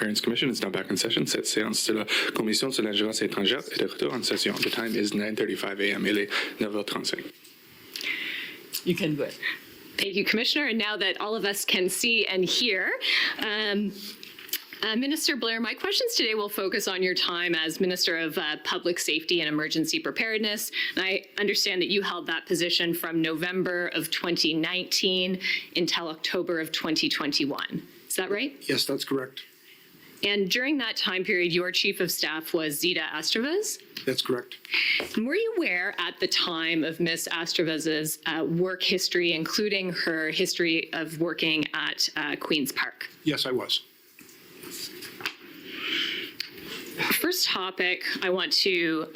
Interference Commission is now back in session. Cette séance de la Commission sur la gérance étrangère est de retour en session. The time is 9:35 a.m. Il est 9h35. You can go ahead. Thank you, Commissioner. And now that all of us can see and hear, Minister Blair, my questions today will focus on your time as Minister of Public Safety and Emergency Preparedness. And I understand that you held that position from November of 2019 until October of 2021. Is that right? Yes, that's correct. And during that time period, your Chief of Staff was Zita Astravas? That's correct. And were you aware at the time of Ms. Astravas's work history, including her history of working at Queen's Park? Yes, I was. First topic I want to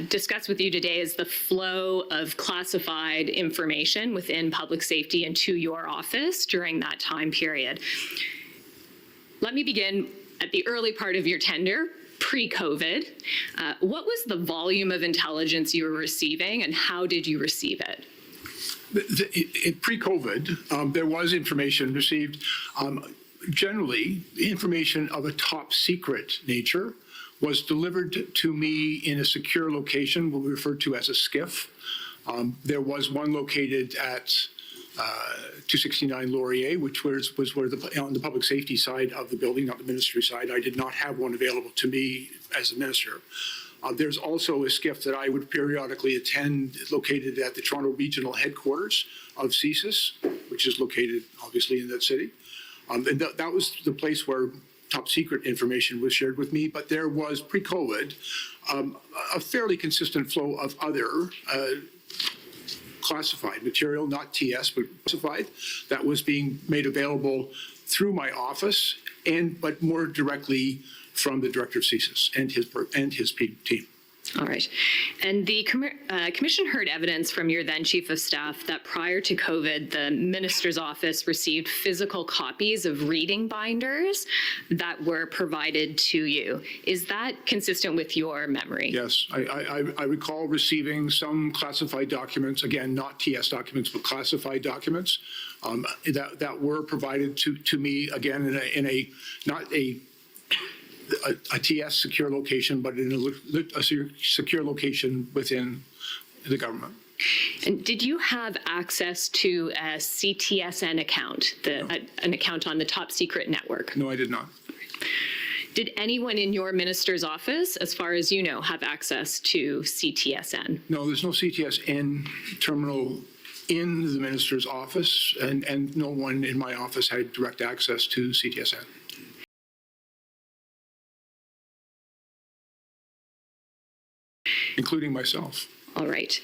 discuss with you today is the flow of classified information within public safety and to your office during that time period. Let me begin at the early part of your tenure, pre-COVID. What was the volume of intelligence you were receiving and how did you receive it? Pre-COVID, there was information received. Generally, information of a top secret nature was delivered to me in a secure location, what we refer to as a SCIF. There was one located at 269 Laurier, which was where on the public safety side of the building, not the ministry side. I did not have one available to me as a minister. There's also a SCIF that I would periodically attend located at the Toronto Regional Headquarters of CSIS, which is located obviously in that city. And that was the place where top secret information was shared with me, but there was pre-COVID a fairly consistent flow of other classified material, not TS, but classified, that was being made available through my office, but more directly from the director of CSIS and his team. All right. And the Commission heard evidence from your then Chief of Staff that prior to COVID, the Minister's office received physical copies of reading binders that were provided to you. Is that consistent with your memory? Yes, I recall receiving some classified documents, again, not TS documents, but classified documents that were provided to me, again, in a not a TS secure location, but in a secure location within the government. And did you have access to a CTSN account, an account on the top secret network? No, I did not. Did anyone in your minister's office, as far as you know, have access to CTSN? No, there's no CTSN terminal in the minister's office, and no one in my office had direct access to CTSN. Including myself. All right.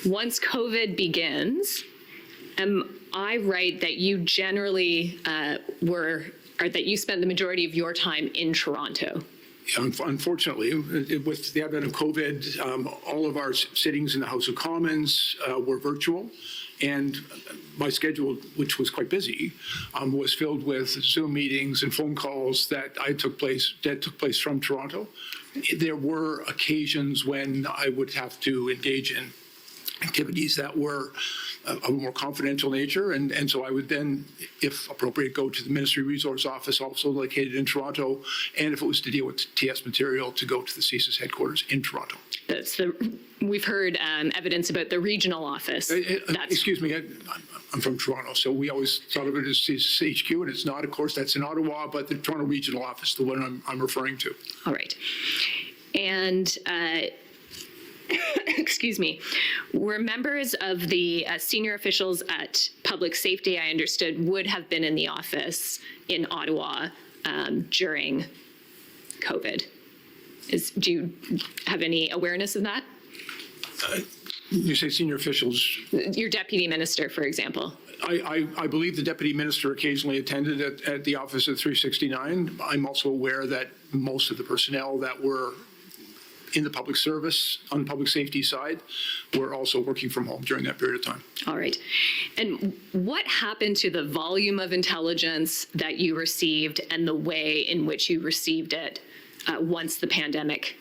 Once COVID begins, am I right that you generally that you spent the majority of your time in Toronto? Unfortunately, with the advent of COVID, all of our sittings in the House of Commons were virtual, and my schedule, which was quite busy, was filled with Zoom meetings and phone calls that took place from Toronto. There were occasions when I would have to engage in activities that were of a more confidential nature, and so I would then, if appropriate, go to the Ministry Resource Office, also located in Toronto, and if it was to deal with TS material, to go to the CSIS headquarters in Toronto. We've heard evidence about the regional office. Excuse me, I'm from Toronto, so we always thought of it as CSIS HQ, and it's not, of course, that's in Ottawa, but the Toronto Regional Office, the one I'm referring to. All right. And excuse me, were members of the senior officials at Public Safety, I understood, would have been in the office in Ottawa during COVID. Do you have any awareness of that? You say senior officials? Your deputy minister, for example. I believe the deputy minister occasionally attended at the office at 369. I'm also aware that most of the personnel that were in the public service on the public safety side were also working from home during that period of time. All right. And what happened to the volume of intelligence that you received and the way in which you received it once the pandemic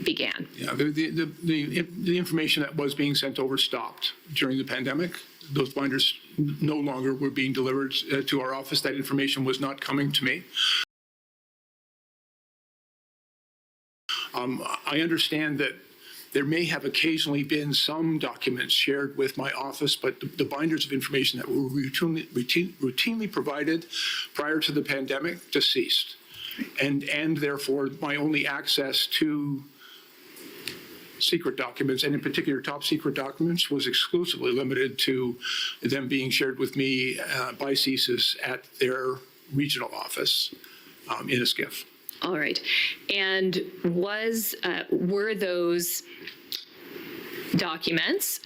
began? Yeah, the information that was being sent over stopped during the pandemic. those binders no longer were being delivered to our office. That information was not coming to me. I understand that there may have occasionally been some documents shared with my office, but the binders of information that were routinely provided prior to the pandemic just ceased. And therefore, my only access to secret documents, and in particular top secret documents, was exclusively limited to them being shared with me by CSIS at their regional office in a SCIF. All right. And were those documents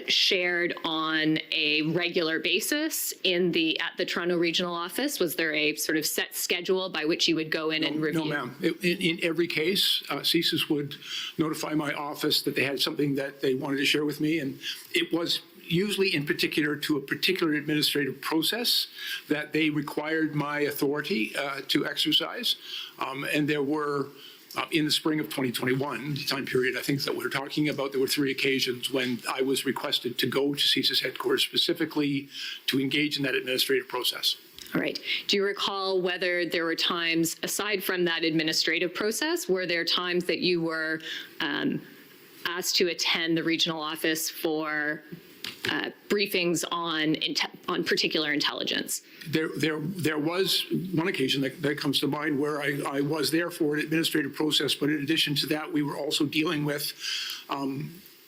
shared on a regular basis at the Toronto Regional Office? Was there a sort of set schedule by which you would go in and review? No, ma'am. In every case, CSIS would notify my office that they had something that they wanted to share with me, and it was usually in particular to a particular administrative process that they required my authority to exercise. And there were, in the spring of 2021, the time period I think that we're talking about, there were 3 occasions when I was requested to go to CSIS headquarters specifically to engage in that administrative process. All right. Do you recall whether there were times, aside from that administrative process, were there times that you were asked to attend the regional office for briefings on particular intelligence? There was one occasion that comes to mind where I was there for an administrative process, but in addition to that, we were also dealing with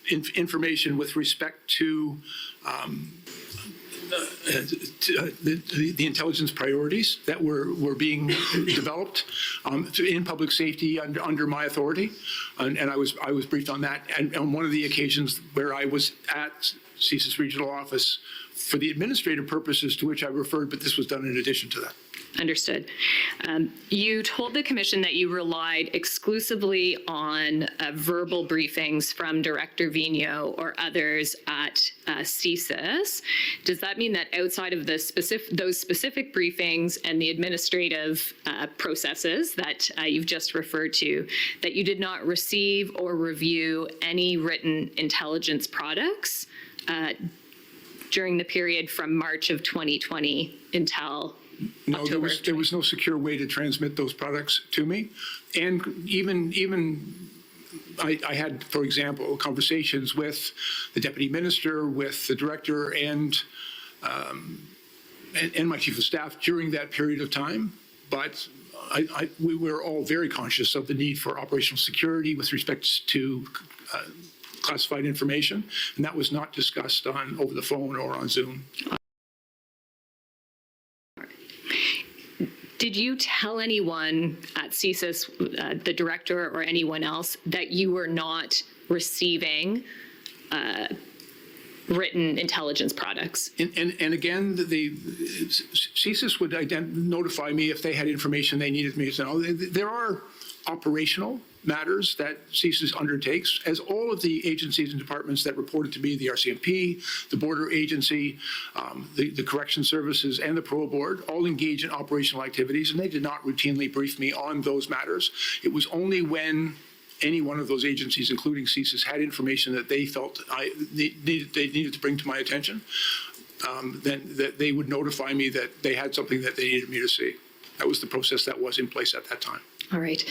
information with respect to the intelligence priorities that were being developed in public safety under my authority, and I was briefed on that. And on one of the occasions where I was at CSIS regional office for the administrative purposes to which I referred, but this was done in addition to that. Understood. You told the commission that you relied exclusively on verbal briefings from Director Vigneault or others at CSIS. Does that mean that outside of those specific briefings and the administrative processes that you've just referred to, that you did not receive or review any written intelligence products during the period from March of 2020 until No, there was no secure way to transmit those products to me. And even I had, for example, conversations with the deputy minister, with the director, and my chief of staff during that period of time. But we were all very conscious of the need for operational security with respect to classified information, and that was not discussed over the phone or on Zoom. Did you tell anyone at CSIS, the director or anyone else, that you were not receiving written intelligence products? And again, the CSIS would notify me if they had information they needed me to know. There are operational matters that CSIS undertakes, as all of the agencies and departments that reported to me, the RCMP, the Border Agency, the Correction Services, and the Parole Board, all engage in operational activities, and they did not routinely brief me on those matters. It was only when any one of those agencies, including CSIS, had information that they felt they needed to bring to my attention, then that they would notify me that they had something that they needed me to see. That was the process that was in place at that time. All right.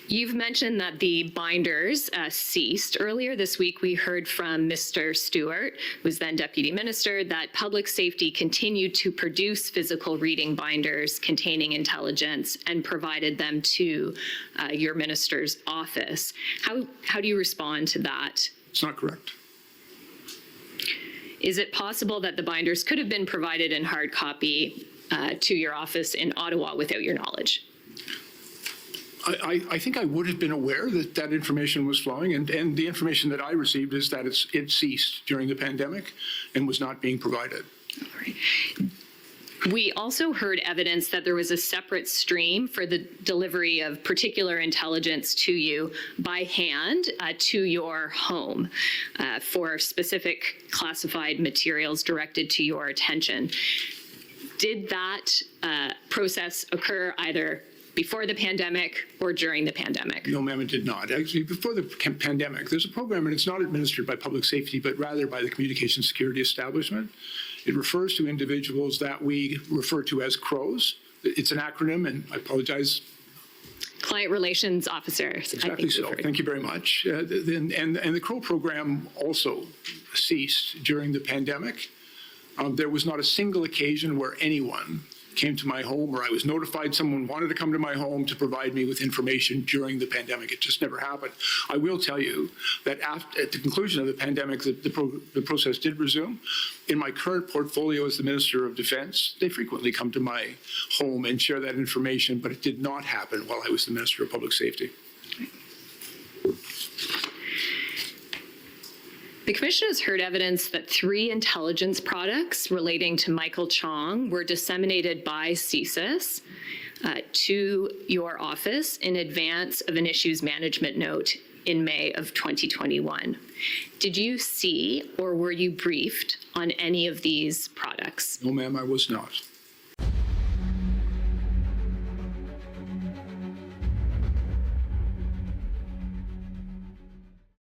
You've mentioned that the binders ceased. Earlier this week, we heard from Mr. Stewart, who was then Deputy Minister, that public safety continued to produce physical reading binders containing intelligence and provided them to your minister's office. How do you respond to that? It's not correct. Is it possible that the binders could have been provided in hard copy to your office in Ottawa without your knowledge? I think I would have been aware that that information was flowing, and the information that I received is that it ceased during the pandemic and was not being provided. All right. We also heard evidence that there was a separate stream for the delivery of particular intelligence to you by hand to your home for specific classified materials directed to your attention. Did that process occur either before the pandemic or during the pandemic? No, ma'am, it did not. Actually, before the pandemic, there's a program, and it's not administered by public safety, but rather by the Communication Security Establishment. It refers to individuals that we refer to as CROWs. It's an acronym, and I apologize. Client Relations Officers. Exactly so. Thank you very much. And the CROW program also ceased during the pandemic. There was not a single occasion where anyone came to my home or I was notified someone wanted to come to my home to provide me with information during the pandemic. It just never happened. I will tell you that at the conclusion of the pandemic, the process did resume. In my current portfolio as the Minister of Defense, they frequently come to my home and share that information, but it did not happen while I was the Minister of Public Safety. The Commission has heard evidence that 3 intelligence products relating to Michael Chong were disseminated by CSIS to your office in advance of an issues management note in May of 2021. Did you see or were you briefed on any of these products? No, ma'am, I was not.